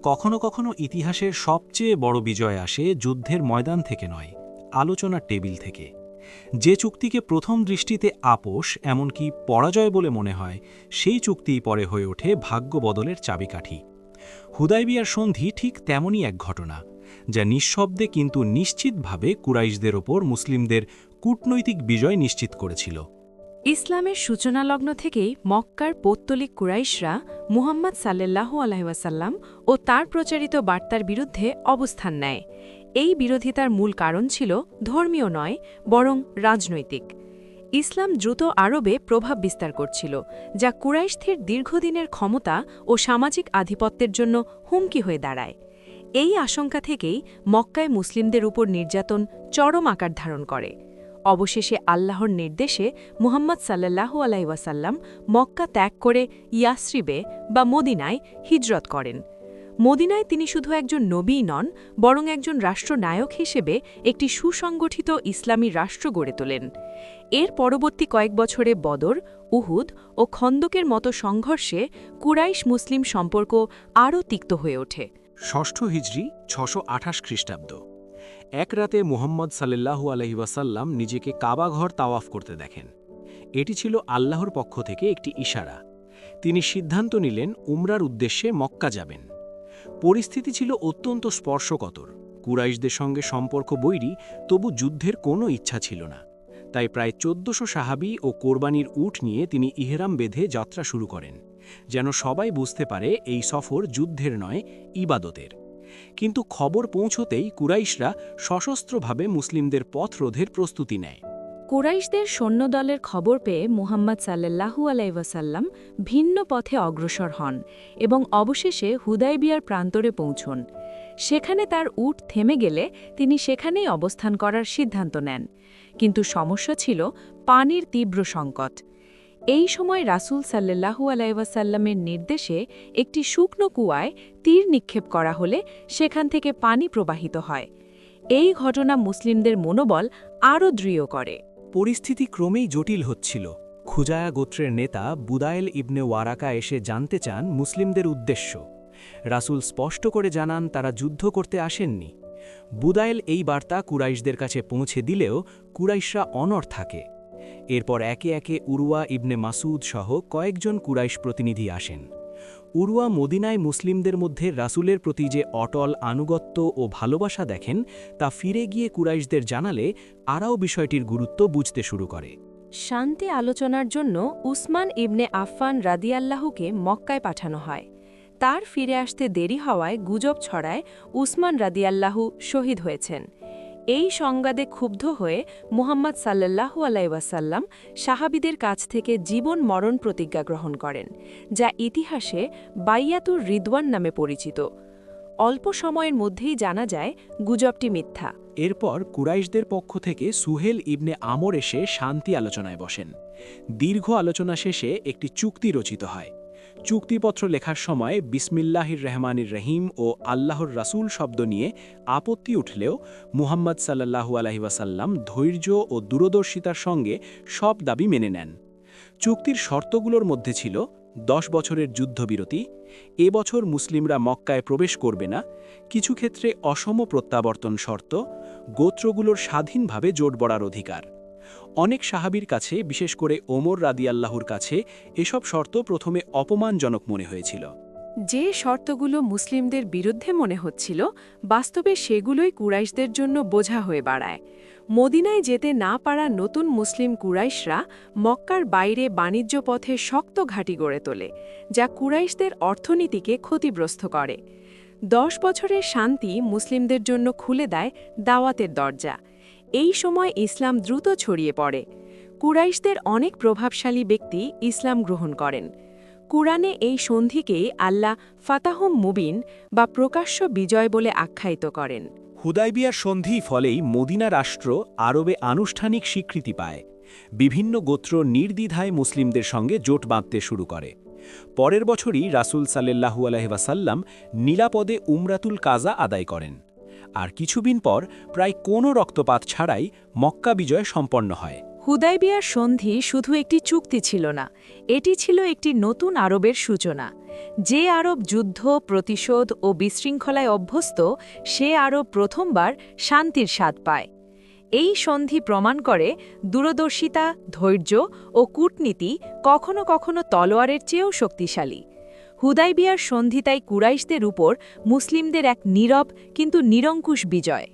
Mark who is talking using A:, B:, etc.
A: কখনো কখনো ইতিহাসের সবচেয়ে বড় বিজয় আসে যুদ্ধের ময়দান থেকে নয়, আলোচনার টেবিল থেকে। যে চুক্তিকে প্রথম দৃষ্টিতে আপোষ, এমনকি পরাজয় বলে মনে হয়, সেই চুক্তিই পরে হয়ে ওঠে ভাগ্য বদলের চাবিকাঠি। হুদায়বিয়ার সন্ধি ঠিক তেমনই এক ঘটনা, যা নিঃশব্দে কিন্তু নিশ্চিতভাবে কুরাইশদের ওপর মুসলিমদের কূটনৈতিক বিজয় নিশ্চিত করেছিল।
B: ইসলামের সূচনালগ্ন থেকেই মক্কার পৌত্তলিক কুরাইশরা মুহাম্মদ সাল্লাল্লাহু আলাইহি ওয়াসাল্লাম ও তার প্রচারিত বার্তার বিরুদ্ধে অবস্থান নেয়। এই বিরোধিতার মূল কারণ ছিল ধর্মীয় নয়, বরং রাজনৈতিক। ইসলাম দ্রুত আরবে প্রভাব বিস্তার করছিল, যা কুরাইশদের দীর্ঘদিনের ক্ষমতা ও সামাজিক আধিপত্যের জন্য হুমকি হয়ে দাঁড়ায়। এই আশঙ্কা থেকেই মক্কায় মুসলিমদের উপর নির্যাতন চরম আকার ধারণ করে। অবশেষে আল্লাহর নির্দেশে মুহাম্মদ সাল্লাল্লাহু আলাইহি ওয়াসাল্লাম মক্কা ত্যাগ করে ইয়াসরিবে বা মদিনায় হিজরত করেন। মদিনায় তিনি শুধু একজন নবীই নন, বরং একজন রাষ্ট্রনায়ক হিসেবে একটি সুসংগঠিত ইসলামী রাষ্ট্র গড়ে তোলেন। এর পরবর্তী কয়েক বছরে বদর, উহুদ ও খন্দকের মতো সংঘর্ষে কুরাইশ মুসলিম সম্পর্ক আরও তিক্ত হয়ে ওঠে।
A: ষষ্ঠ হিজরি ৬২৮ খ্রিস্টাব্দ। এক রাতে মুহাম্মদ সাল্লাল্লাহু আলাইহি ওয়াসাল্লাম নিজেকে কাবাঘর তাওয়াফ করতে দেখেন। এটি ছিল আল্লাহর পক্ষ থেকে একটি ইশারা। তিনি সিদ্ধান্ত নিলেন উমরার উদ্দেশ্যে মক্কা যাবেন। পরিস্থিতি ছিল অত্যন্ত স্পর্শকাতর। কুরাইশদের সঙ্গে সম্পর্ক বৈরী, তবু যুদ্ধের কোনো ইচ্ছা ছিল না। তাই প্রায় ১৪০০ সাহাবী ও কোরবানির উট নিয়ে তিনি ইহরাম বেঁধে যাত্রা শুরু করেন, যেন সবাই বুঝতে পারে এই সফর যুদ্ধের নয়, ইবাদতের। কিন্তু খবর পৌঁছতেই কুরাইশরা সশস্ত্রভাবে মুসলিমদের পথ রোধের প্রস্তুতি নেয়।
B: কুরাইশদের সৈন্যদলের খবর পেয়ে মুহাম্মদ সাল্লাল্লাহু আলাইহি ওয়াসাল্লাম ভিন্ন পথে অগ্রসর হন এবং অবশেষে হুদায়বিয়ার প্রান্তরে পৌঁছন। সেখানে তার উট থেমে গেলে তিনি সেখানেই অবস্থান করার সিদ্ধান্ত নেন। কিন্তু সমস্যা ছিল পানির তীব্র সংকট। এই সময় রাসূল সাল্লাল্লাহু আলাইহি ওয়াসাল্লামের নির্দেশে একটি শুকনো কুয়ায় তীর নিক্ষেপ করা হলে সেখান থেকে পানি প্রবাহিত হয়। এই ঘটনা মুসলিমদের মনোবল আরও দৃঢ় করে।
A: পরিস্থিতি ক্রমেই জটিল হচ্ছিল। খুজায়া গোত্রের নেতা বুদায়েল ইবনে ওয়ারাকা এসে জানতে চান মুসলিমদের উদ্দেশ্য। রাসূল স্পষ্ট করে জানান তারা যুদ্ধ করতে আসেননি। বুদায়েল এই বার্তা কুরাইশদের কাছে পৌঁছে দিলেও কুরাইশরা অনড় থাকে। এরপর একে একে উরওয়া ইবনে মাসুদ সহ কয়েকজন কুরাইশ প্রতিনিধি আসেন। উরওয়া মদিনায় মুসলিমদের মধ্যে রাসূলের প্রতি যে অটল আনুগত্য ও ভালোবাসা দেখেন, তা ফিরে গিয়ে কুরাইশদের জানালে আরাও বিষয়টির গুরুত্ব বুঝতে শুরু করে।
B: শান্তি আলোচনার জন্য উসমান ইবনে আফফান রাদিয়াল্লাহুকে মক্কায় পাঠানো হয়। তার ফিরে আসতে দেরি হওয়ায় গুজব ছড়ায় উসমান রাদিয়াল্লাহু শহীদ হয়েছেন। এই সংবাদে ক্ষুব্ধ হয়ে মুহাম্মদ সাল্লাল্লাহু আলাইহি ওয়াসাল্লাম সাহাবীদের কাছ থেকে জীবন মরণ প্রতিজ্ঞা গ্রহণ করেন, যা ইতিহাসে বাইয়াতুর রিদওয়ান নামে পরিচিত। অল্প সময়ের মধ্যেই জানা যায় গুজবটি মিথ্যা।
A: এরপর কুরাইশদের পক্ষ থেকে সুহেল ইবনে আমর এসে শান্তি আলোচনায় বসেন। দীর্ঘ আলোচনা শেষে একটি চুক্তি রচিত হয়। চুক্তিপত্র লেখার সময় বিসমিল্লাহির রহমানির রহিম ও আল্লাহর রাসূল শব্দ নিয়ে আপত্তি উঠলেও মুহাম্মদ সাল্লাল্লাহু আলাইহি ওয়াসাল্লাম ধৈর্য ও দূরদর্শিতার সঙ্গে সব দাবি মেনে নেন। চুক্তির শর্তগুলোর মধ্যে ছিল 10 বছরের যুদ্ধবিরতি, এবছর মুসলিমরা মক্কায় প্রবেশ করবে না, কিছু ক্ষেত্রে অসম প্রত্যাবর্তন শর্ত, গোত্রগুলোর স্বাধীনভাবে জোট বড়ার অধিকার। অনেক সাহাবীর কাছে, বিশেষ করে ওমর রাদিয়াল্লাহুর কাছে, এসব শর্ত প্রথমে অপমানজনক মনে হয়েছিল।
B: যে শর্তগুলো মুসলিমদের বিরুদ্ধে মনে হচ্ছিল, বাস্তবে সেগুলোই কুরাইশদের জন্য বোঝা হয়ে দাঁড়ায়। মদিনায় যেতে না পারা নতুন মুসলিম কুরাইশরা মক্কার বাইরে বাণিজ্য পথে শক্ত ঘাঁটি গড়ে তোলে, যা কুরাইশদের অর্থনীতিকে ক্ষতিগ্রস্ত করে। 10 বছরের শান্তি মুসলিমদের জন্য খুলে দেয় দাওয়াতের দরজা। এই সময় ইসলাম দ্রুত ছড়িয়ে পড়ে। কুরাইশদের অনেক প্রভাবশালী ব্যক্তি ইসলাম গ্রহণ করেন। কুরআনে এই সন্ধিকেই আল্লাহ ফাতাহুম মুবিন বা প্রকাশ্য বিজয় বলে আখ্যায়িত করেন।
A: হুদায়বিয়ার সন্ধি ফলেই মদিনা রাষ্ট্র আরবে আনুষ্ঠানিক স্বীকৃতি পায়। বিভিন্ন গোত্র নির্দ্বিধায় মুসলিমদের সঙ্গে জোট বাঁধতে শুরু করে। পরের বছরই রাসূল সাল্লাল্লাহু আলাইহি ওয়াসাল্লাম নিরাপদে উমরাতুল কাজা আদায় করেন। আর কিছুদিন পর প্রায় কোনো রক্তপাত ছাড়াই মক্কা বিজয় সম্পন্ন হয়।
B: হুদাইবিয়ার সন্ধি শুধু একটি চুক্তি ছিল না, এটি ছিল একটি নতুন আরবের সূচনা। যে আরব যুদ্ধ, প্রতিশোধ ও বিশৃঙ্খলায় অভ্যস্ত, সে আরব প্রথমবার শান্তির স্বাদ পায়। এই সন্ধি প্রমাণ করে দূরদর্শিতা, ধৈর্য ও কূটনীতি কখনো কখনো তলোয়ারের চেয়েও শক্তিশালী। হুদাইবিয়ার সন্ধি তাই কুরাইশদের উপর মুসলিমদের এক নীরব কিন্তু নিরঙ্কুশ বিজয়।